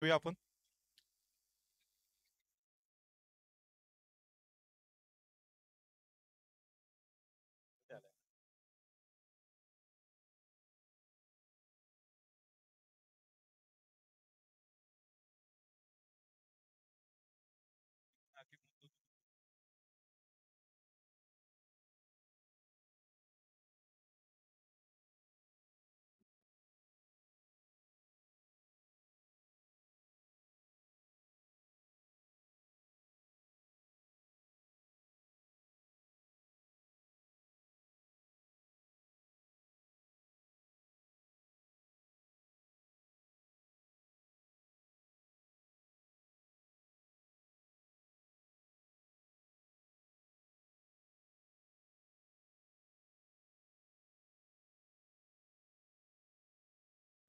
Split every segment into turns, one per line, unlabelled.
आपण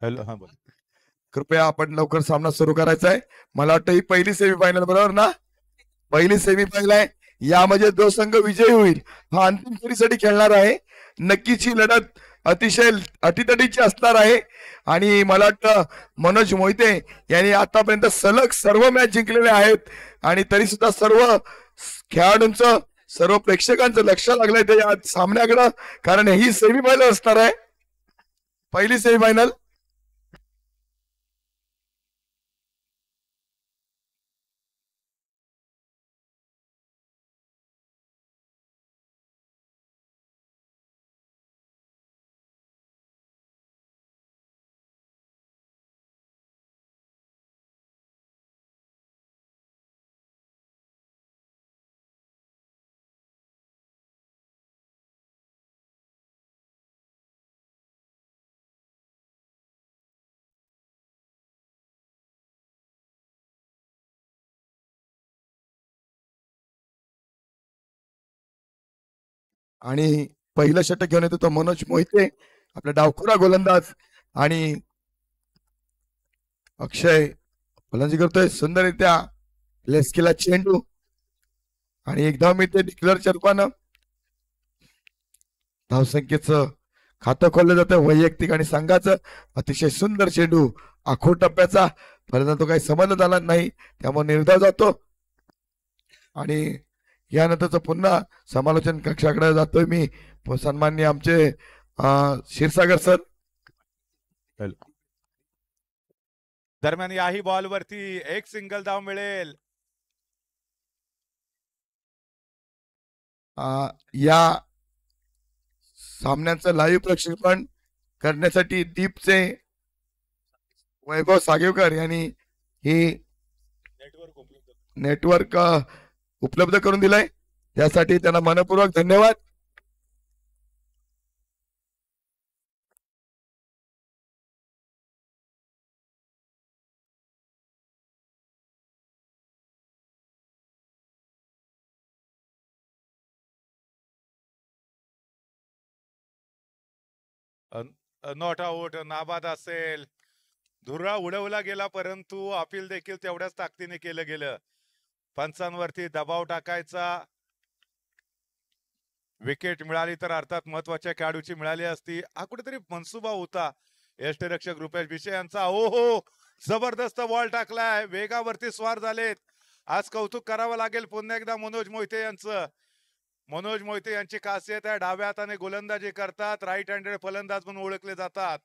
हॅलो हा बोल.
कृपया आपण लवकर सामना सुरू करायचा आहे. मला वाटतं ही पहिली सेमीफायनल बरोबर ना? पहिली सेमीफायनल आहे. यामध्ये जो संघ विजयी होईल हा अंतिम फेरीसाठी खेळणार आहे. नक्कीच ही लढत अतिशय अटीतटीची असणार आहे. आणि मला वाटतं मनोज मोहिते यांनी आतापर्यंत सलग सर्व मॅच जिंकलेले आहेत आणि तरी सुद्धा सर्व खेळाडूंचं सर्व प्रेक्षकांचं लक्ष लागलंय त्या सामन्याकडं, कारण ही सेमीफायनल असणार आहे. पहिली सेमीफायनल. आणि पहिलं षटक घेऊन येतो तो मनोज मोहिते, आपला डावखुरा गोलंदाज. आणि अक्षय फलंदाजी करतोय सुंदररित्या, लेस केला चेंडू आणि एकदा मी ते डिक्लेअरच्या रूपानं धावसंख्येचं खातं खोललं जातं, वैयक्तिक आणि संघाचं. अतिशय सुंदर चेंडू आखो टप्प्याचा, फलंदाज तो काही समजला झाला नाही त्यामुळे निर्धाव जातो. आणि यानंतरच पुन्हा समालोचन कक्षाकडे जातोय मी, सन्माननीय आमचे क्षीरसागर सर.
दरम्यान याही बॉल वरती एक सिंगल धाव मिळेल.
या सामन्याचं लाईव्ह प्रक्षेपण करण्यासाठी दीपचे वैभव सागेवकर यांनी ही नेटवर्क उपलब्ध करून दिलंय, त्यासाठी त्यांना मनपूर्वक धन्यवाद.
नॉट आउट, नाबाद असेल. धुरा उडवला गेला, परंतु अपील देखील तेवढ्याच ताकदीने केलं गेलं. पंचांवरती दबाव टाकायचा. विकेट मिळाली तर अर्थात महत्वाच्या खेळाडूची मिळाली असती. हा कुठेतरी मनसुबा होता यष्टीरक्षक रुपेश भिसे यांचा. हो जबरदस्त बॉल टाकलाय, वेगावरती स्वार झालेत. आज कौतुक करावं लागेल पुन्हा एकदा मनोज मोहिते यांचं. मनोज मोहिते यांची खासियत आहे डाव्या हाताने गोलंदाजी करतात, राईट हँडेड फलंदाज म्हणून ओळखले जातात.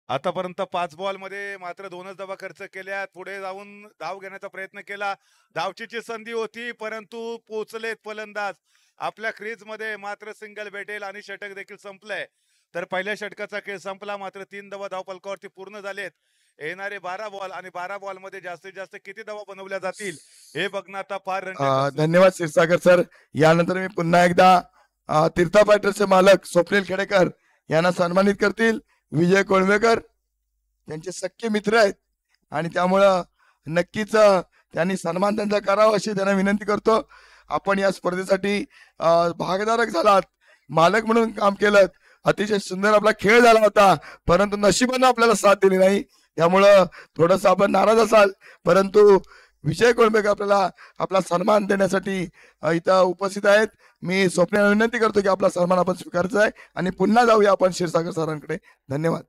आतापर्यंत 5 बॉल मध्ये मात्र 2च धावा खर्च केल्या. पुढे जाऊन धाव घेण्याचा प्रयत्न केला, धावचीची संधी होती परंतु पोचलेत फलंदाज आपल्या क्रीज मध्ये. मात्र सिंगल भेटेल आणि षटक देखील संपलंय. तर पहिल्या षटकाचा खेळ संपला, मात्र 3 धावा धावफलकावरती पूर्ण झालेत. येणारे 12 बॉल आणि 12 बॉल मध्ये जास्तीत जास्त किती धावा बनवल्या जातील हे बघणं आता फार
धन्यवाद क्षीरसागर सर. यानंतर मी पुन्हा एकदा तीर्था फायटर्सचे मालक स्वप्नील खेडेकर यांना सन्मानित करतील. विजय कोळवेकर त्यांचे सख्खे मित्र आहेत आणि त्यामुळं नक्कीच त्यांनी सन्मान त्यांचा करावा अशी त्यांना विनंती करतो. आपण या स्पर्धेसाठी भागधारक झालात, मालक म्हणून काम केलं, अतिशय सुंदर आपला खेळ झाला होता, परंतु नशिबानं आपल्याला साथ दिली नाही. त्यामुळं थोडस आपण नाराज असाल, परंतु विजय कोळंबेकर आपल्याला आपला सन्मान देण्यासाठी इथं उपस्थित आहेत. मी स्वप्नाला विनंती करतो की आपला सन्मान आपण स्वीकारायचा आहे आणि पुन्हा जाऊया आपण क्षीरसागर सरांकडे. धन्यवाद.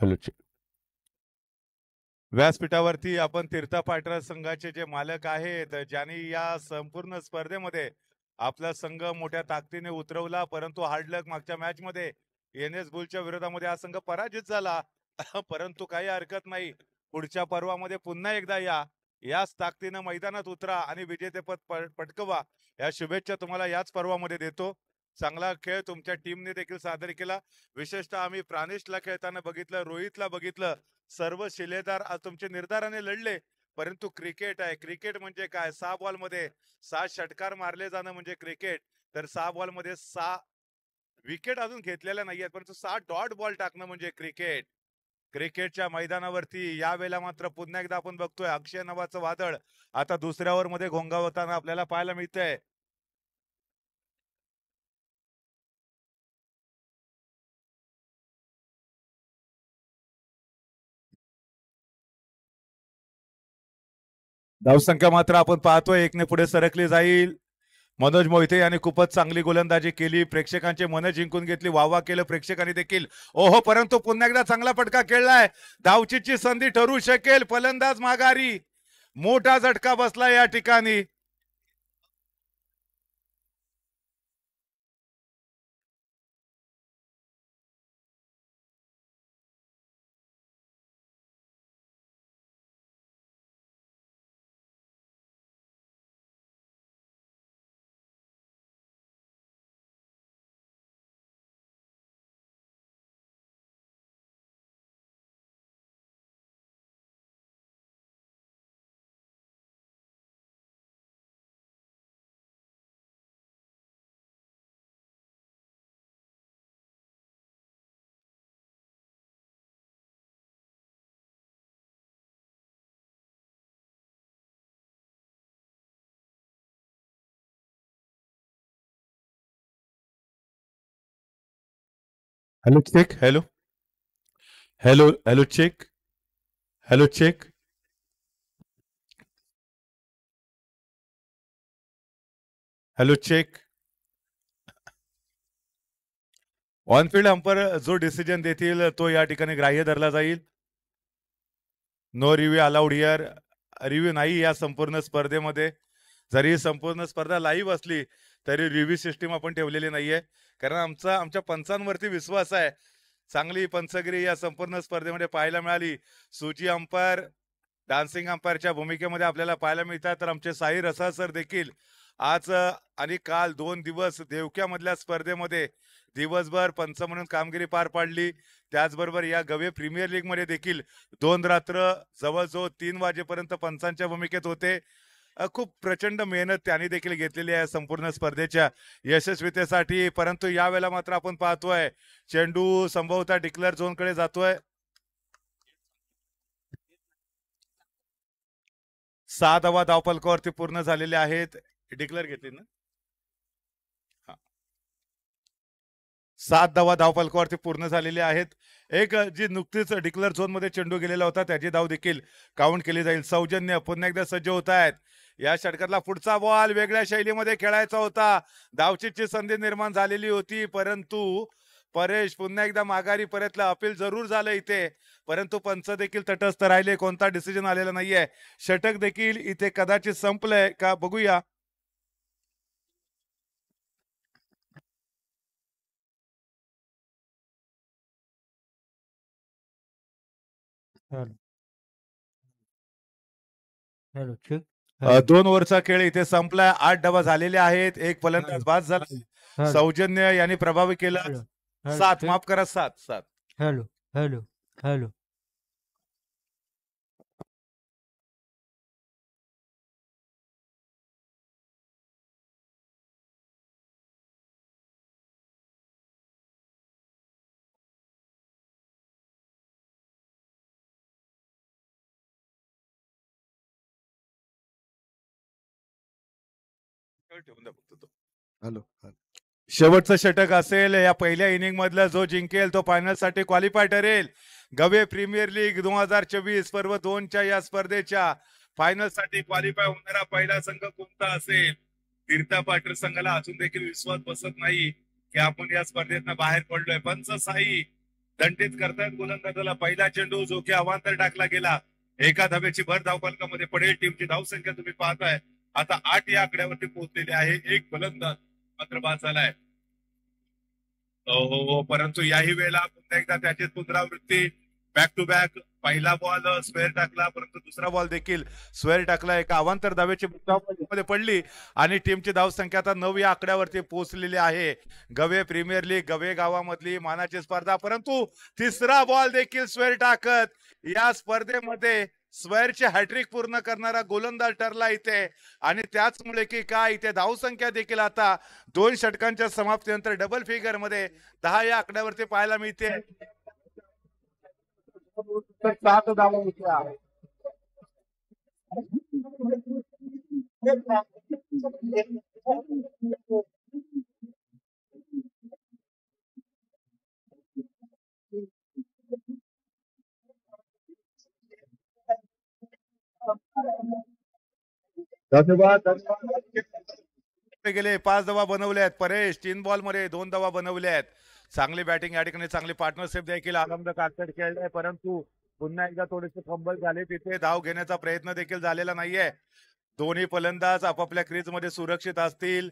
हॅलो. व्यासपीठावरती आपण तीर्था पाटरा संघाचे जे मालक आहेत, ज्यांनी या संपूर्ण स्पर्धेमध्ये आपला संघ मोठ्या ताकदीने उतरवला, परंतु हार्डलक मागच्या मॅच मध्ये एन.एस. बुलच्या विरोधामध्ये हा संघ पराजित झाला. परंतु काही हरकत नाही, पुढच्या पर्वामध्ये पुन्हा एकदा याच ताकदीनं मैदानात उतरा आणि विजेतेपद पटकवा. या शुभेच्छा तुम्हाला याच पर्वामध्ये देतो. चांगला खेळ तुमच्या टीमने देखील सादर केला. विशेषतः आम्ही प्राणेशला खेळताना बघितलं, रोहितला बघितलं. सर्व शिलेदार आज तुमचे निर्धाराने लढले. परंतु क्रिकेट आहे. क्रिकेट म्हणजे काय? 6 बॉल मध्ये 6 षटकार मारले जाणं म्हणजे क्रिकेट. तर 6 बॉल मध्ये 6 विकेट अजून घेतलेल्या नाहीयेत, परंतु 6 डॉट बॉल टाकणं म्हणजे क्रिकेट. क्रिकेटच्या मैदानावरती यावेळेला मात्र पुन्हा एकदा आपण बघतोय अक्षय नावाचं वादळ आता दुसऱ्या ओव्हर मध्ये घोंगावताना आपल्याला पाहायला मिळतंय. धावसंख्या मात्र आपण पाहतोय एकने पुढे सरकली जाईल. मनोज मोहिते यांनी खूपच चांगली गोलंदाजी केली, प्रेक्षकांचे मन जिंकून घेतली, वाह केलं प्रेक्षकांनी देखील. ओहो, परंतु पुन्हा एकदा चांगला फटका खेळलाय. धावचीची संधी ठरू शकेल. फलंदाज माघारी. मोठा झटका बसला या ठिकाणी. Hello check. Hello hello hello check. Hello check. Hello check. On field umpire जो डिसिजन देतील तो या ठिकाणी ग्राह्य धरला जाईल. No review allowed here. Review नाही या संपूर्ण स्पर्धेमध्ये. जरी संपूर्ण स्पर्धा लाईव्ह असली तरी रिव्ह्यू सिस्टीम आपण ठेवलेली नाहीये, कारण आमच्या पंचांवरती विश्वास आहे. चांगली पंचगिरी या संपूर्ण स्पर्धेमध्ये पाहायला मिळाली. सुजी अंपायर, डान्सिंग अंपायरच्या भूमिकेमध्ये आपल्याला पाहायला मिळतात. तर आमचे साई रसाळ सर देखील आज आणि काल 2 दिवस देवक्यामधल्या स्पर्धेमध्ये दिवसभर पंच म्हणून कामगिरी पार पाडली. त्याचबरोबर या गवे प्रीमियर लीग मध्ये देखील 2 रात्र जवळजवळ 3 वाजेपर्यंत पंचांच्या भूमिकेत होते. खूप प्रचंड मेहनत त्यांनी देखील घेतलेली आहे संपूर्ण स्पर्धेच्या यशस्वीतेसाठी. परंतु यावेळेला मात्र आपण पाहतोय चेंडू संभवतः डिक्लेअर झोन कडे जातोय. 6 धावा धावफलकावरती पूर्ण झालेले आहेत. डिक्लेअर घेतली ना? 7 धावा धावफलकावरती पूर्ण झालेली आहेत. एक जी नुकतीच डिक्लेअर झोन मध्ये चेंडू गेलेला होता त्याची धाव देखील काउंट केली जाईल. सौजन्य पुन्हा एकदा सज्ज होत आहेत. या षटकातला पुढचा बॉल वेगळ्या शैलीमध्ये खेळायचा होता. धावचीची संधी निर्माण झालेली होती, परंतु परेश पुन्हा एकदा माघारी परतला. अपील जरूर झालं इथे, परंतु पंच देखील तटस्थ राहिले. कोणता डिसिजन आलेला नाहीये. षटक देखील इथे कदाचित संपलंय का बघूया.
Hello check.
2 ओव्हरचा खेळ इथे संपलाय. 8 धावा झालेले आहेत. एक फलंदाज बाद झाला. सौजन्य यांनी प्रभावी केलं. 7 माफ करा 7.
हॅलो हॅलो हॅलो
ठेवून द्या फक्त तो.
हॅलो
शेवटचं षटक असेल या पहिल्या इनिंग मधला जो जिंकेल तो फायनल साठी क्वालिफाय ठरेल. गवे प्रीमियर लीग 2024 पर्व 2च्या या स्पर्धेच्या फायनल साठी क्वालिफाय होणारा पहिला संघ कोणता असेल? तीर्था पाटील संघाला अजून देखील विश्वास बसत नाही की आपण या स्पर्धेतनं बाहेर पडलोय. पंच साई दंडित करतायत गोलंदाजाला. पहिला चेंडू जो की अवांतर टाकला गेला. एका धाब्याची भर धावफलकामध्ये पडेल. टीमची धावसंख्या तुम्ही पाहताय आता 8 या आकड्यावरती पोहोचलेली आहे. एक फलंदाज मात्र बाद झालाय. हो परंतु याही वेळेला पुन्हा एकदा त्याची पुनरावृत्ती. बॅक टू बॅक पहिला बॉल स्क्वेअर टाकला परंतु दुसरा बॉल देखील स्क्वेअर टाकला. एका अवांतर धावेची मध्ये पडली आणि टीमची धावसंख्या आता 9 या आकड्यावरती पोहोचलेली आहे. गवे प्रीमियर लीग गवे गावामधली मानाची स्पर्धा परंतु तिसरा बॉल देखील स्क्वेअर टाकत या स्पर्धेमध्ये स्क्वेअरची हॅट्रिक पूर्ण करणारा गोलंदाज ठरला इथे. आणि त्याचमुळे की काय इथे धावसंख्या देखील आता 2 षटकांच्या समाप्तीनंतर डबल फिगर मध्ये 10 या आकड्यावरती पाहायला मिळते. 7 धावा होत्या. धन्यवाद. गेले 5 धावा बनवल्या आहेत. परेश 3 बॉल मध्ये 2 धावा बनवल्या आहेत. चांगली बॅटिंग या ठिकाणी चांगली पार्टनरशिप देखील आनंद काकड खेळलाय परंतु पुन्हा एकदा थोडेसे फंबल झाले. तिथे धाव घेण्याचा प्रयत्न देखील झालेला नाहीये. दोन्ही फलंदाज आपापल्या क्रीज मध्ये सुरक्षित असतील.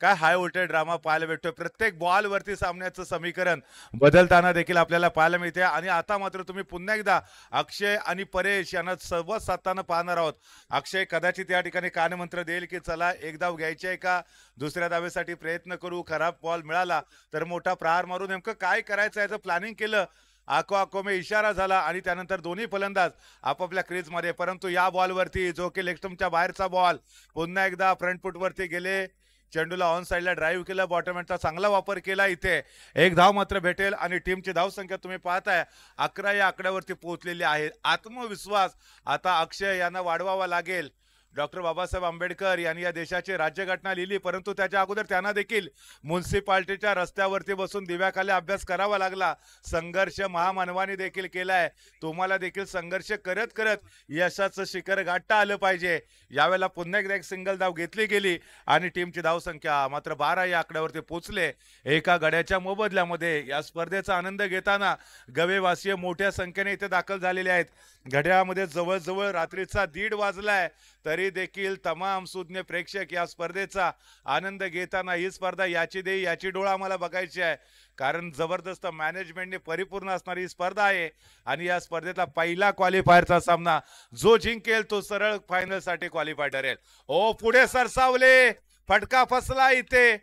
काय हाय व्होल्टेज ड्रामा पाहायला भेटतोय. प्रत्येक बॉल वरती सामन्याचं समीकरण बदलताना देखील आपल्याला पाहायला मिळते. आणि आता मात्र तुम्ही पुन्हा एकदा अक्षय आणि परेश यांना संवाद साधताना पाहणार आहोत. अक्षय कदाचित या ठिकाणी कानमंत्र देईल की चला एक धाव घ्यायची आहे का, दुसऱ्या धावेसाठी प्रयत्न करू, खराब बॉल मिळाला तर मोठा प्रहार मारू, नेमकं काय करायचं याचं प्लॅनिंग केलं. आको आको में इशारा झाला आणि त्यानंतर दोन्ही फलंदाज आपापल्या क्रीज मध्ये. परंतु या बॉलवरती जो की लेगस्टम्पच्या बाहेरचा बॉल पुन्हा एकदा फ्रंट फुट वरती गेले. चेंडूला ऑन साइडला ड्राईव्ह केला. बॉटम हँडचा चांगला वापर केला. इथे एक धाव मात्र भेटेल आणि टीमची धावसंख्या तुम्ही पाहताय 11 या आकड्यावरती पोहोचलेली आहे. आत्मविश्वास आता अक्षय यांना वाढवावा लागेल. डॉक्टर बाबासाहेब आंबेडकर यांनी या देशाची राज्यघटना लिहिली परंतु त्याच्या अगोदर त्यांना देखील म्युन्सिपाल्टीच्या रस्त्यावरती बसून दिव्याखाली अभ्यास करावा लागला. संघर्ष महामानवाने देखील केलाय. तुम्हाला देखील संघर्ष करत करत यशाचं शिखर गाठता आलं पाहिजे. यावेळेला पुन्हा एकदा एक सिंगल धाव घेतली गेली आणि टीमची धावसंख्या मात्र 12 या आकड्यावरती पोहोचले. एका गड्याच्या मोबदल्यामध्ये या स्पर्धेचा आनंद घेताना गवेवासीय मोठ्या संख्येने इथे दाखल झालेले आहेत. घड्याळामध्ये जवळजवळ रात्रीचा 1:30 वाजलाय तरी देखील तमाम सुज्ञ प्रेक्षक या स्पर्धेचा आनंद घेताना ही स्पर्धा याची देई याची डोळा आम्हाला बघायची आहे. कारण जबरदस्त मॅनेजमेंटने परिपूर्ण असणारी स्पर्धा आहे आणि या स्पर्धेतला पहिला क्वालिफायरचा सामना जो जिंकेल तो सरळ फायनल साठी क्वालिफाय ठरेल. ओ पुढे सरसावले. फटका फसला इथे.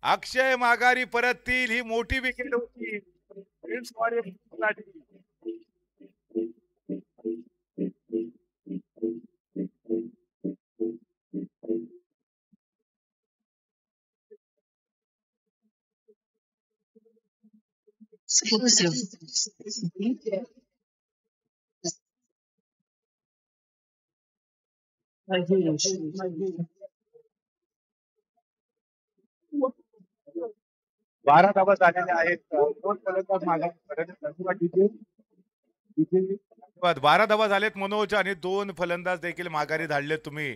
अक्षय माघारी परततील. ही मोठी विकेट होती.
Exclusive.
बारा धावा झालेल्या आहेत. 12 धावा झालेत मनोज आणि 2 फलंदाज देखील माघारी धाडलेत तुम्ही.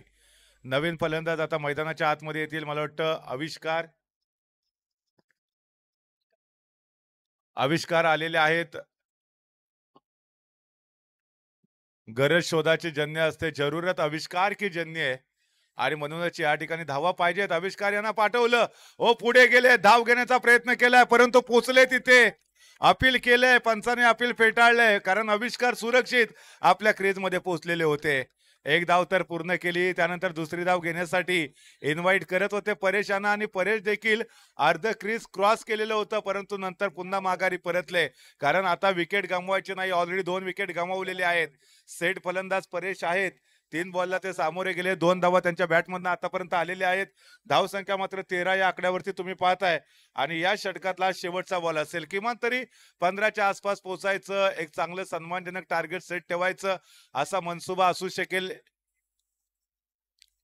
नवीन फलंदाज आता मैदानाच्या आतमध्ये येतील. मला वाटतं आविष्कार आलेले आहेत. गरज शोधाची जन्य असते. जरूरत आविष्कार की जन्य आहे आणि म्हणूनच या ठिकाणी धावा पाहिजेत. आविष्कार यांना पाठवलं. ओ पुढे गेले. धाव घेण्याचा प्रयत्न केलाय परंतु पोचले तिथे. अपील केलंय. पंचाने अपील फेटाळलंय कारण आविष्कार सुरक्षित आपल्या क्रीज मध्ये पोहोचलेले होते. एक धाव तर पूर्ण केली. त्यानंतर दुसरी धाव घेण्यासाठी इन्व्हाइट करत होते परेश यांना आणि परेश देखील अर्ध क्रीज क्रॉस केलेलं होतं परंतु नंतर पुन्हा माघारी परतले कारण आता विकेट गमवायची नाही. ऑलरेडी 2 विकेट गमावलेले आहेत. सेट फलंदाज परेश आहेत. 3 बॉलला ते सामोरे गेले. 2 धावा त्यांच्या बॅटमधनं आतापर्यंत आलेल्या आहेत. धावसंख्या मात्र 13 या आकड्यावरती तुम्ही पाहताय आणि या षटकातला शेवटचा बॉल असेल. किमान तरी 15च्या आसपास पोहोचायचं. एक चांगलं सन्मानजनक टार्गेट सेट ठेवायचं असा मनसुबा असू शकेल.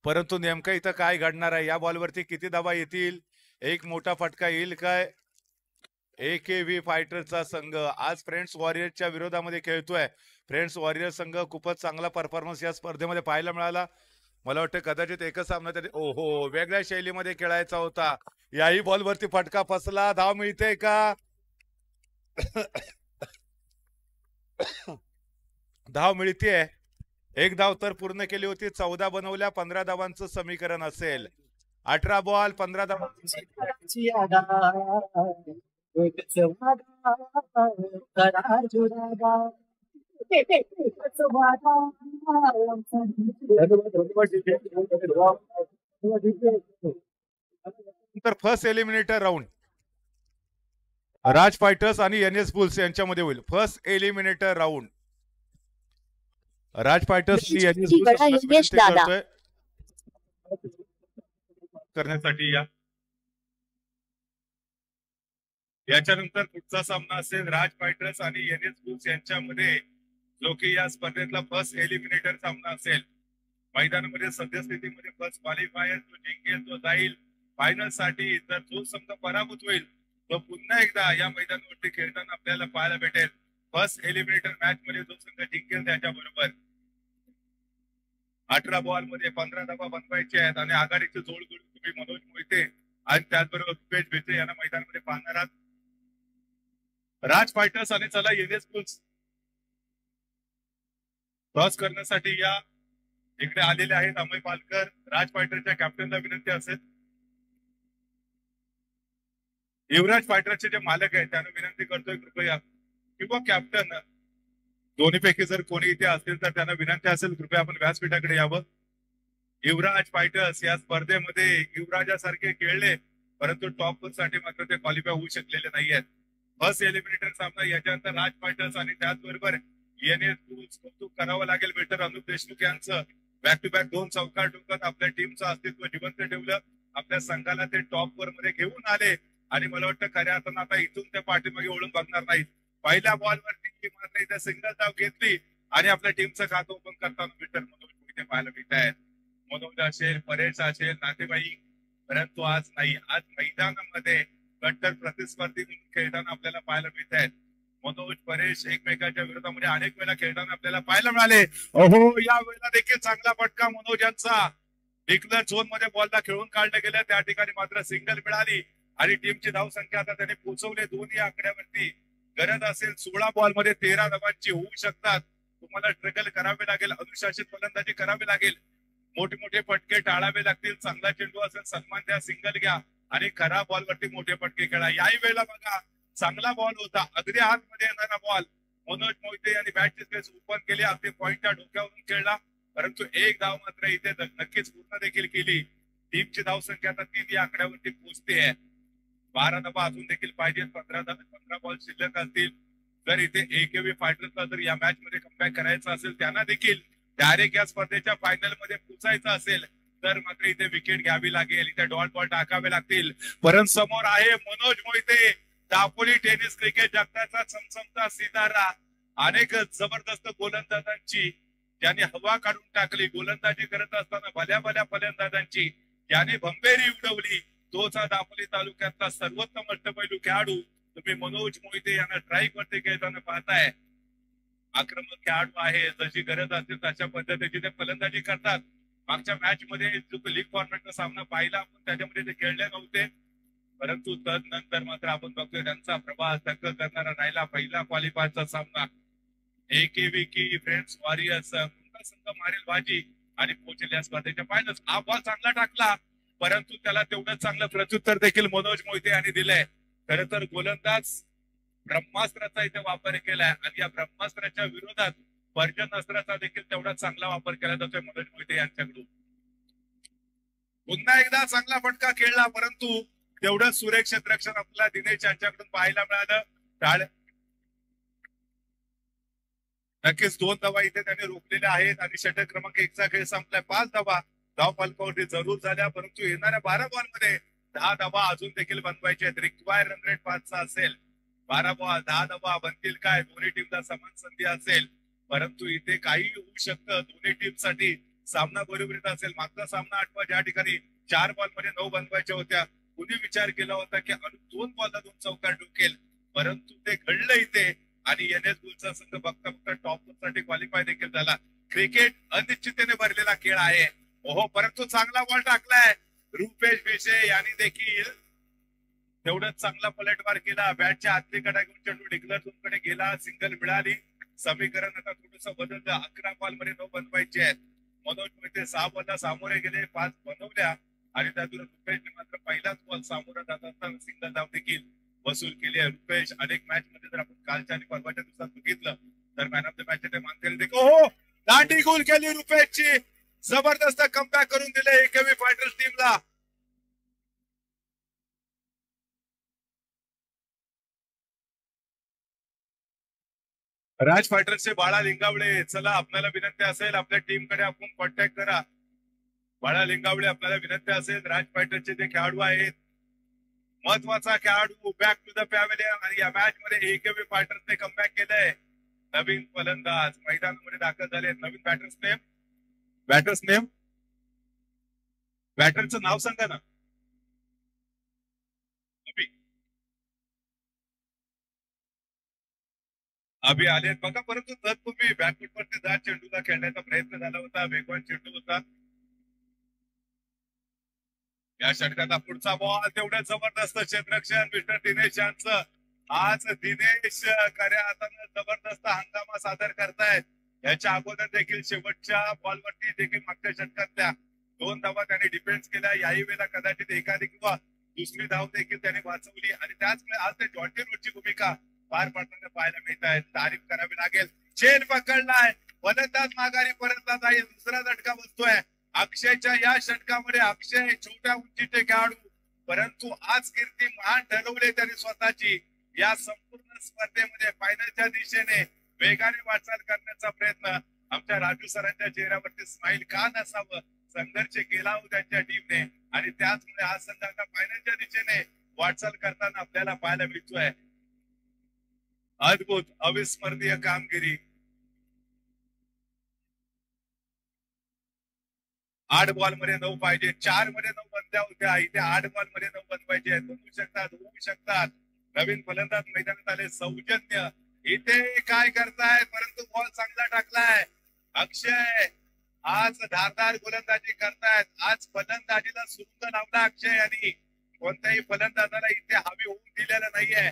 परंतु नेमकं इथं काय घडणार आहे, या बॉलवरती किती धावा येतील, एक मोठा फटका येईल काय? AKV फायटरचा संघ आज फ्रेंड्स वॉरियर्सच्या विरोधामध्ये खेळतोय. फ्रेंड्स वॉरियर संघ खूपच चांगला परफॉर्मन्स या स्पर्धेमध्ये पाहायला मिळाला. मला वाटतं कदाचित एकच सामना तरी ओहो वेगळ्या शैलीमध्ये खेळायचा होता. याही बॉलवरती फटका फसला. धाव मिळते का? धाव मिळतीये. एक धाव तर पूर्ण केली होती. 14 बनवल्या. 15 धावांचं समीकरण असेल. 18 बॉल 15 धावा. तर फर्स्ट एलिमिनेटर राऊंड राज फायटर्स आणि NS बुल्स यांच्यामध्ये होईल. फर्स्ट एलिमिनेटर राऊंड राज फायटर्स आणि NS बुल्स करण्यासाठी या. याच्यानंतर पुढचा सामना असेल राज फायटर्स आणि NS बुल्स यांच्यामध्ये, जो की या स्पर्धेतला फर्स्ट एलिमिनेटर सामना असेल. मैदानामध्ये सद्यस्थितीमध्ये फर्स्ट क्वालिफायर जो जिंकेल तो जाईल फायनल साठी. तर जो संघ पराभूत होईल तो पुन्हा एकदा या मैदानावरती खेळताना आपल्याला पाहायला भेटेल. फर्स्ट एलिमिनेटर मॅच मध्ये जो संघ जिंकेल त्याच्याबरोबर 18 बॉल मध्ये 15 धावा बनवायचे आहेत आणि आघाडीची जोड करून तुम्ही मनोज मोहिते आणि त्याचबरोबर रुपेश बेचे यांना मैदानामध्ये पाहणार आहात. राज फायटर्स आणि चला NS बुल्स टॉस करण्यासाठी या इकडे आलेले आहेत. अमय पालकर राज फायटरच्या कॅप्टनला विनंती असेल. युवराज फायटरचे जे मालक आहेत त्यांना विनंती करतोय कृपया, किंवा कॅप्टन दोन्हीपैकी जर कोणी इथे असतील तर त्यांना विनंती असेल कृपया आपण व्यासपीठाकडे यावं. युवराज फायटर्स या स्पर्धेमध्ये युवराजासारखे खेळले, परंतु टॉप साठी मात्र ते क्वालिफाय होऊ शकलेले नाहीयेत. फर्स्ट एलिमिनेटर सामना याच्यानंतर राज फायटर्स आणि त्याचबरोबर NS बुल्स कौतुक करावं लागेल मिस्टर अनुप देशमुख यांचं. बॅक टू बॅक 2 चौकार ठोकत आपल्या टीमचं अस्तित्व जिवंत ठेवलं. आपल्या संघाला ते टॉप वर मध्ये घेऊन आले आणि मला वाटतं खऱ्या अर्थानं आता इथून त्या पाठीमागे ओळून बघणार नाहीत. पहिल्या बॉलवरती मात्र इथे सिंगल धाव घेतली आणि आपल्या टीमचं खातं ओपन करताना मिस्टर मनोज मोहिते पाहायला मिळत आहेत. मनोज असेल, परेश असेल, नातेवाईक, परंतु आज नाही. आज मैदानामध्ये कट्टर प्रतिस्पर्धी म्हणून खेळताना आपल्याला पाहायला मिळत आहेत. मनोज, परेश एकमेकांच्या विरोधामध्ये अनेक वेळा खेळताना आपल्याला पाहायला मिळाले. अहो या वेळेला देखील चांगला फटका मनोज यांचा. डिक्लर झोन मध्ये बॉलला खेळून काढलं गेलं, त्या ठिकाणी मात्र सिंगल मिळाली आणि टीमची धाव संख्या आता त्यांनी पोहोचवले 2 या आकड्यावरती. गरज असेल 16 बॉल मध्ये 13 धावांची होऊ शकतात. तुम्हाला स्ट्रगल करावे लागेल, अनुशासित फलंदाजी करावी लागेल, मोठे मोठे फटके टाळावे लागतील. चांगला चेंडू असेल सन्मान द्या, सिंगल घ्या आणि खराब बॉलवरती मोठे फटके खेळा. याही वेळेला बघा चांगला बॉल होता, अगदी आतमध्ये येणारा बॉल. मनोज मोहिते यांनी बॅटची स्पेस ओपन केली, अगदी पॉइंटच्या डोक्यावरून खेळला, परंतु एक धाव मात्र इथे नक्कीच पूर्ण देखील केली. टीमची धाव संख्या आता 3 या आकड्यावरती पोहोचते आहे. 12 धावा अजून देखील पाहिजे. 15 बॉल शिल्लक असतील. जर इथे AKV फायटर्सला जर या मॅच मध्ये कमबॅक करायचं असेल, त्यांना देखील डायरेक्ट या स्पर्धेच्या फायनल मध्ये पोहोचायचं असेल तर मात्र इथे विकेट घ्यावी लागेल, इथे डॉट बॉल टाकावे लागतील. परंतु समोर आहे मनोज मोहिते, दापोली टेनिस क्रिकेट जगताचा चमचमता सितारा. अनेक जबरदस्त गोलंदाजांची ज्यांनी हवा काढून टाकली, गोलंदाजी करत असताना भल्या भल्या फलंदाजांची ज्याने भंबेरी उडवली, तोच दापोली तालुक्यातला सर्वोत्तम अष्टपैलू खेळाडू तुम्ही मनोज मोहिते यांना स्ट्राईक वरती खेळताना पाहताय. आक्रमक खेळाडू आहे, जशी गरज असते तशा पद्धतीची ते फलंदाजी करतात. मागच्या मॅच मध्ये जो लीग फॉर्मॅटचा सामना पाहिला आपण, त्याच्यामध्ये ते खेळले नव्हते, परंतु तदनंतर मात्र आपण बघतोय त्यांचा प्रवास धक्का करणारा राहिला. पहिला क्वालिफायरचा सामना AKV की फ्रेंड्स वॉरियर्स कोणता संघ मारेल बाजी आणि पोहोचेल या स्पर्धेच्या फायनल. हा बॉल चांगला टाकला, परंतु त्याला तेवढं चांगलं प्रत्युत्तर देखील मनोज मोहिते यांनी दिलंय. खरं तर गोलंदाज ब्रह्मास्त्राचा इथे वापर केलाय आणि या ब्रह्मास्त्राच्या विरोधात पर्जन अस्त्राचा देखील तेवढा चांगला वापर केला जातोय मनोज मोहिते यांच्याकडून. पुन्हा एकदा चांगला फटका खेळला, परंतु तेवढं सुरक्षित रक्षण आपल्याला दिनेश यांच्याकडून पाहायला मिळालं. नक्कीच 2 धावा इथे त्यांनी रोखलेल्या आहेत आणि षटक क्रमांक 1चा खेळ संपलाय. 5 धावा धाव फलकावरती जरूर झाल्या, परंतु येणाऱ्या 12 बॉल मध्ये 10 धावा अजून देखील बनवायचे आहेत. रिक्वायर रन रेट 5चा असेल. 12 बॉल 10 धावा बनतील काय? दोन्ही टीमला समान संधी असेल, परंतु इथे काही होऊ शकतं. दोन्ही टीम साठी सामना बरोबरीत असेल. मागचा सामना 8वा ज्या ठिकाणी 4 बॉलमध्ये 9 बनवायच्या होत्या, कुणी विचार केला होता की 2 बॉलला 2 चौकार ठोकेल, परंतु ते घडलं इथे आणि NS बुलचा संघ बघता बघता टॉप साठी क्वालिफाय देखील झाला. क्रिकेट अनिश्चिततेने भरलेला खेळ आहे. ओहो, परंतु चांगला बॉल टाकलाय रुपेश भिसे यांनी देखील. तेवढंच चांगला पलटवार केला. बॅटच्या आतलीकडे घेऊन चेंडू डिक्लर झोनकडे गेला, सिंगल मिळाली. समीकरण आता थोडंसं बदललं. 11 बॉलमध्ये 9 बनवायचे आहेत. मनोज मोहिते 6 बॉलला सामोरे गेले, 5 बनवल्या आणि त्यातून रुपेशने मात्र पहिलाच बॉल सामोरा जात असताना सिंगल धाव देखील वसूल केली आहे. रुपेश अनेक मॅच मध्ये जर आपण कालच्या आणि परवाच्या दिवसात बघितलं तर मॅन ऑफ द मॅच ते मानकरी देखील. हो, दांडी गोल केली रुपेशची. जबरदस्त कमबॅक करून दिले AKB फायटर्स टीमला. राज फायटर्सचे बाळा लिंगावळे, चला आपल्याला विनंती असेल आपल्या टीम कडे आपण कॉन्टॅक्ट करा. बाळा लिंगावळे आपल्याला विनंती असेल. राज फायटरचे जे खेळाडू आहेत, महत्वाचा खेळाडू, बॅक टू द पॅव्हेलियन. आणि या मॅच मध्ये AKB फायटर्सने कमबॅक केलंय. नवीन फलंदाज मैदानामध्ये दाखल झाले. नवीन बॅटरचं नाव सांगा ना. अभि आले बघा. परंतु तत्पूर्वी बॅकफुटवरती जात चेंडूला खेळण्याचा प्रयत्न झाला होता. वेगवान चेंडू होता. या षटकाचा पुढचा बॉल तेवढ्या जबरदस्त क्षेत्ररक्षण मिस्टर दिनेश यांचं. आज दिनेश खऱ्या हाताने जबरदस्त हंगामा सादर करतायत. याच्या अगोदर देखील शेवटच्या बॉलवरती देखील मागच्या षटकातल्या 2 धावा त्यांनी डिफेन्स केल्या. याही वेळेला कदाचित एखादी किंवा दुसरी धाव देखील त्यांनी वाचवली आणि त्याचमुळे आज ते जॉन्टी रोडची भूमिका पार पाडताना पाहायला मिळत आहे. तारीफ करावी लागेल. चेन पकडलाय, फलंदाज माघारी परतला जाईल. दुसरा झटका बसतोय अक्षयच्या. या षटकामध्ये अक्षय छोट्या उंचीचे खेळाडू, परंतु आज कीर्ती महान ठरवले त्यांनी स्वतःची. या संपूर्ण स्पर्धेमध्ये फायनलच्या दिशेने वेगाने वाटचाल करण्याचा प्रयत्न. आमच्या राजू सरांच्या चेहऱ्यावरती स्माइल का नसावं, संघर्ष केला हो त्यांच्या टीमने आणि त्याचमुळे हा संघ आता फायनलच्या दिशेने वाटचाल करताना आपल्याला पाहायला मिळतोय. अद्भुत अविस्मरणीय कामगिरी. 8 बॉलमध्ये 9 पाहिजे, 4 मध्ये 9 बनत्या होत्या. इथे 8 बॉलमध्ये 9 बनवायचे आहेत. होऊ शकतात. नवीन फलंदाज मैदानात आले. सौजन्य इथे काय करतायत, परंतु बॉल चांगला टाकलाय. अक्षय आज धारदार गोलंदाजी करतायत. आज फलंदाजीला सुरुंग लावला अक्षय यांनी. कोणत्याही फलंदाजाला इथे हवी होऊन दिलेलं नाहीये.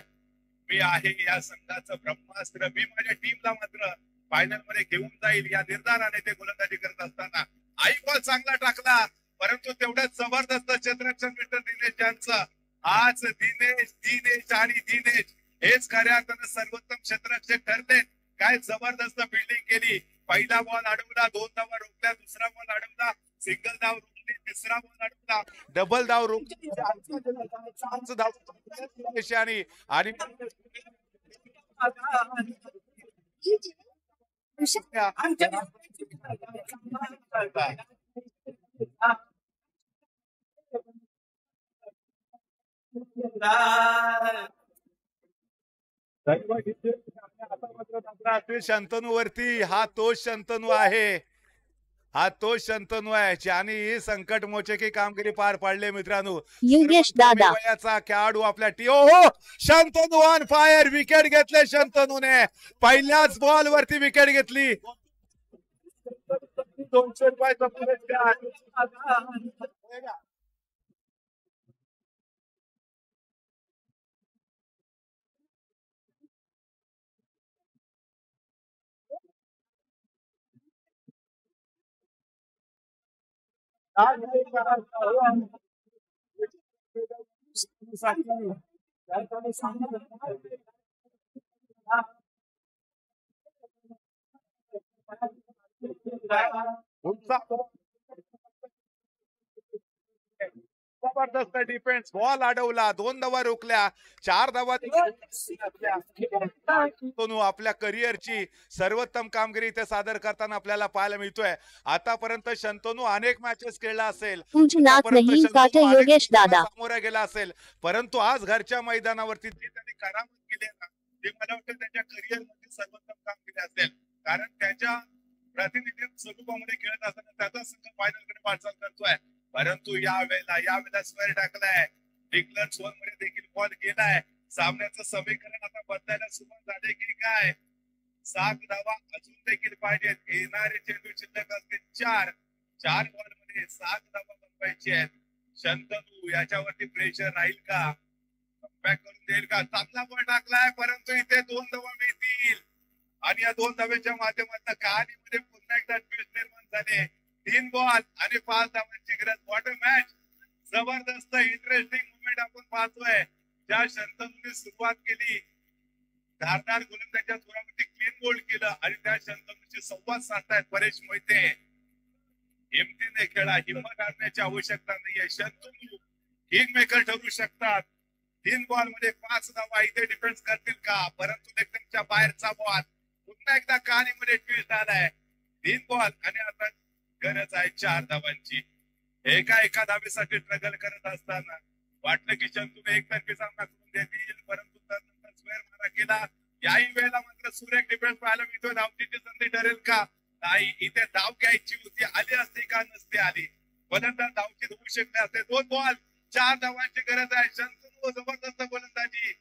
मी आहे या संघाचं ब्रह्मास्त्र. मी माझ्या टीमला मात्र फायनल मध्ये घेऊन जाईल या निर्धाराने ते गोलंदाजी करत असताना आई बॉल चांगला टाकला, परंतु तेवढ्याच जबरदस्त क्षेत्ररक्षण मिस्टर दिनेश यांचं. आज दिनेश आणि दिनेश हेच खऱ्या अर्थानं सर्वोत्तम क्षेत्ररक्षक ठरले. काय जबरदस्त फिल्डिंग केली. पहिला बॉल अडवला, 2 धावा रोखल्या. दुसरा बॉल अडवला, सिंगल धाव रोखली. तिसरा बॉल अडवला, डबल धाव रोखली. आणि शंतनू वरती. हा तोच शंतनू आहे. ज्याने संकट मोचकी कामगिरी पार पाडले. मित्रांनो,
योगेश दादा
वयाचा खेळाडू आपल्या हो शंतनू ऑन फायर. विकेट घेतले शंतनूने. पहिल्याच बॉल वरती विकेट घेतली. 200 रुपयाचा पुरस्कार. जबरदस्त डिफेन्स. बॉल अडवला, 2 धावा रोखल्या, 4 धावा. आपल्या करिअरची सर्वोत्तम कामगिरी इथे सादर करताना आपल्याला पाहायला मिळतोय. आतापर्यंत शंतनू अनेक मॅचेस खेळला असेल,
योगेश दादा
सामोरा गेला असेल, परंतु आज घरच्या मैदानावरती जे त्यांनी करामत केली ना, ते मला वाटतं त्याच्या करिअर मध्ये सर्वोत्तम कामगिरी असेल. कारण त्याच्या प्रातिनिधिक स्वरूपामध्ये खेळत असताना त्याचा संघ फायनल कडे वाटचाल करतोय. परंतु यावेळेला स्क्वेअर टाकलाय. डिक्लर्स वन मध्ये देखील बॉल गेलाय. सामन्याचं समीकरण आता बदलायला सुरुवात झाली की काय? 7 धावा अजून देखील पाहिजेत. येणारे चेंडू शिल्लक असतील 4 बॉल मध्ये 7 धावा बनवायचे आहेत. शंतनू याच्यावरती प्रेशर राहील का? बॅक करून देईल का? चांगला बॉल टाकलाय परंतु इथे 2 धावा मिळतील आणि या 2 धाव्याच्या माध्यमातून कहाणीमध्ये पुन्हा एकदा ट्विस्ट निर्माण झाले. 3 बॉल आणि 5 धावांची गरज. What a match! जबरदस्त इंटरेस्टिंग मुवमेंट आपण पाहतोय. ज्या शंतनूने सुरुवात केली, धारदार गोलंदाजाच्या जोरावरती क्लीन बोल्ड केलं आणि त्या शंतनूशी संवाद साधतायत परेश मोहिते. हिमतीने खेळा, हिंमत आणण्याची आवश्यकता नाहीये. शंतनू किंग मेकर ठरू शकतात. 3 बॉल मध्ये 5 धावा इथे डिफेन्स करतील का? परंतु लेफ्टच्या बाहेरचा बॉल पुन्हा एकदा कहाणीमध्ये ट्विस्ट आलाय. 3 बॉल आणि आता गरज आहे 4 धावांची. एका धावेसाठी स्ट्रगल करत असताना वाटलं की शंतूने एकतर्फी सामना करून देतील, परंतु त्यानंतर स्क्वेअर मारा केला. याही वेळेला मात्र सुरेख डिफेन्स पाहायला मिळतोय. धावचीची संधी ठरेल का? नाही, इथे धाव घ्यायची होती. आली असते का नसते आली? गोलंदाज धावची होऊ शकले असते. 2 बॉल 4 धावांची गरज आहे. शंतनू जबरदस्त गोलंदाजी,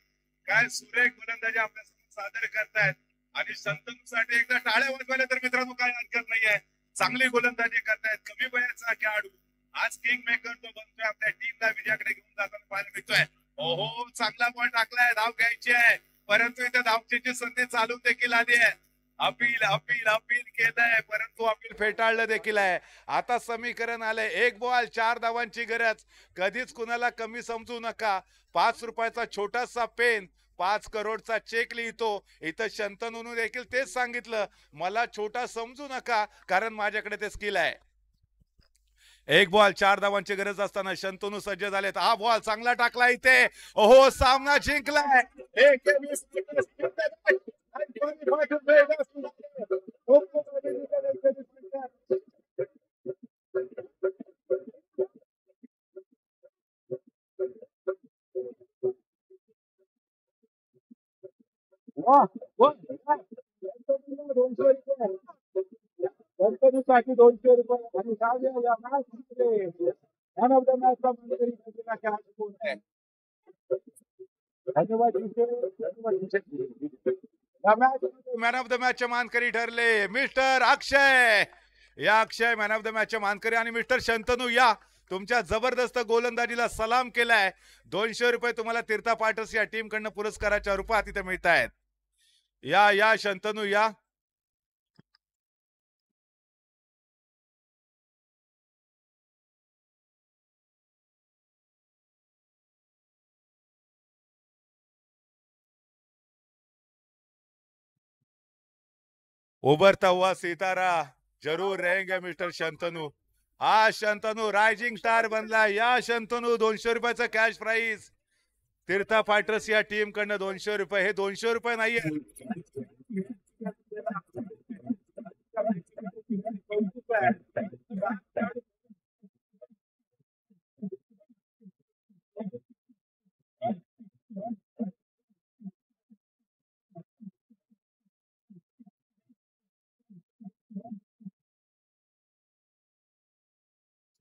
काय सुरेख गोलंदाजी आपल्यासमोर सादर करतायत आणि शंतनूसाठी एकदा टाळ्या वाजवायला तर मित्रांनो काय हरकत नाहीये. चांगली गोलंदाजी करतायत. कमी वयाचा खेळाडू आज किंग मेकर तो बनतोय. आपल्या टीमला विजयाकडे घेऊन जाताना पाहायला मिळतोय. ओहो, चांगला बॉल टाकलाय. धाव घ्यायची आहे परंतु इथे धावचीची संधी चालू देखील आली आहे. अपील केलंय परंतु अपील फेटाळलं देखील आहे. आता समीकरण आलंय 1 बॉल 4 धावांची गरज. कधीच कुणाला कमी समजू नका. 5 रुपयाचा छोटासा पेन 5 करोडचा चेक लिहितो. इथं शंतनूने देखील तेच सांगितलं, मला छोटा समजू नका कारण माझ्याकडे ते स्किल आहे. 1 बॉल 4 धावांची गरज असताना शंतनू सज्ज झालेत. हा बॉल चांगला टाकला इथे. ओहो, सामना जिंकलाय.
कंपनीसाठी 200 रुपये आणि सहाव्या या मॅच मॅन ऑफ द मॅचचा मानकरी कोण आहे? धन्यवाद.
मॅन ऑफ द मॅचचे मानकरी ठरले मिस्टर अक्षय. या अक्षय मॅन ऑफ द मॅचचे मानकरी आणि मिस्टर शंतनू या तुमच्या जबरदस्त गोलंदाजीला सलाम केलाय. 200 रुपये तुम्हाला तीर्था पाटस या टीम कडनं पुरस्काराच्या रूपात इथे मिळत आहेत. या शंतनू या. उभरता हुआ सितारा जरूर रहेंगे मिस्टर शंतनू. हा शंतनू रायझिंग स्टार बनला. या शंतनू 200 रुपयाचं कॅश प्राइज तीर्था फायटर्स या टीम कडनं 200 रुपये. हे 200 रुपये नाहीये.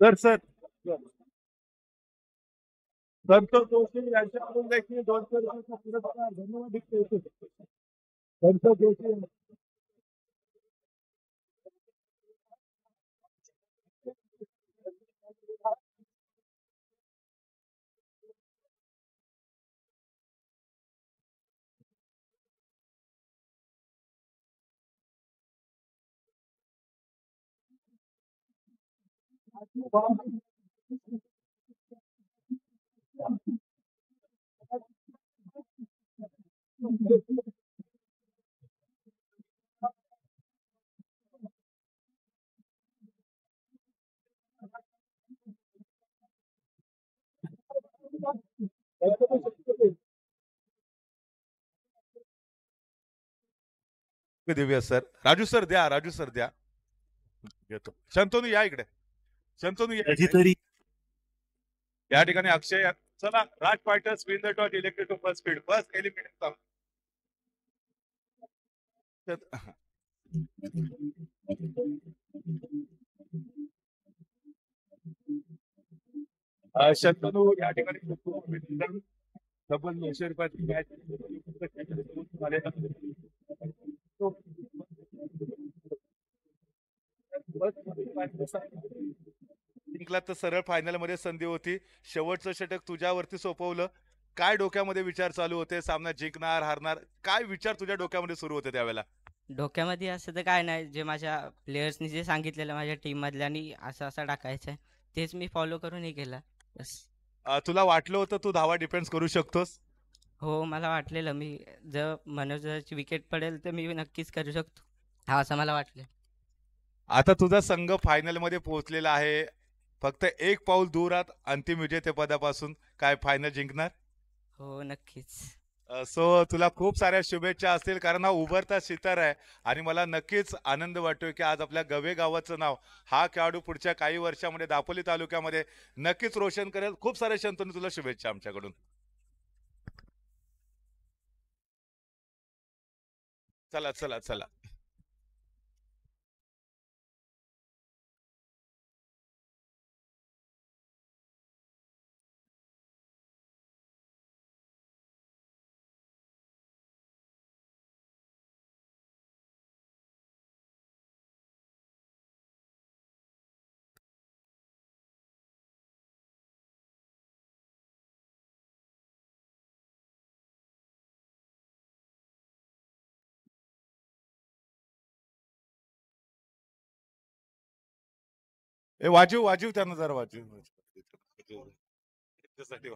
सर संतोष जोशी यांच्याकडून देखील 200 रुपयाचा पुरस्कार. धन्यवाद. संतोष जोशी
दिव्या सर. राजू सर द्या. घेतो. शंतनू या इकडे. शंतनू या इकडे. या ठिकाणी अक्षय. चला, Raj fighters win the toss elected to first speed. First eliminate. Shantanu या ठिकाणी डबल 900 रुपयाची मॅच जिंकला तर सरळ फायनल मध्ये संधी होती. शेवटचं षटक तुझ्यावरती सोपवलं. काय डोक्यामध्ये विचार चालू होते? सामना जिंकणार हारणार काय विचार तुझ्या डोक्यामध्ये सुरू होते त्यावेळेला?
डोक्यामध्ये असं तर काय नाही, जे माझ्या प्लेयर्सनी जे सांगितलेलं माझ्या टीम मधल्यानी असं असं टाकायचं आहे, तेच मी फॉलो करून हे केलं बस.
तुला वाटलं होतं तू धावा डिफेन्स करू शकतोस?
हो, मला वाटलेलं मी जर मनोजची विकेट पडेल तर मी नक्कीच करू शकतो, हा असं मला वाटलं.
आता तुझा संघ फायनल मध्ये पोहोचलेला आहे. फक्त एक पाऊल दूरात अंतिम विजेतेपदापासून. काय फायनल जिंकणार?
हो नक्कीच.
सो तुला खूप साऱ्या शुभेच्छा असतील कारण हा उभरता सितार आहे आणि मला नक्कीच आनंद वाटतोय की आज आपल्या गवे गावाचं नाव हा खेळाडू पुढच्या काही वर्षामध्ये दापोली तालुक्यामध्ये नक्कीच रोशन करेल. खूप साऱ्या शंतनू तुला शुभेच्छा आमच्याकडून. चला चला चला. वाजीव वाजीव त्यांना जरा वाजीव.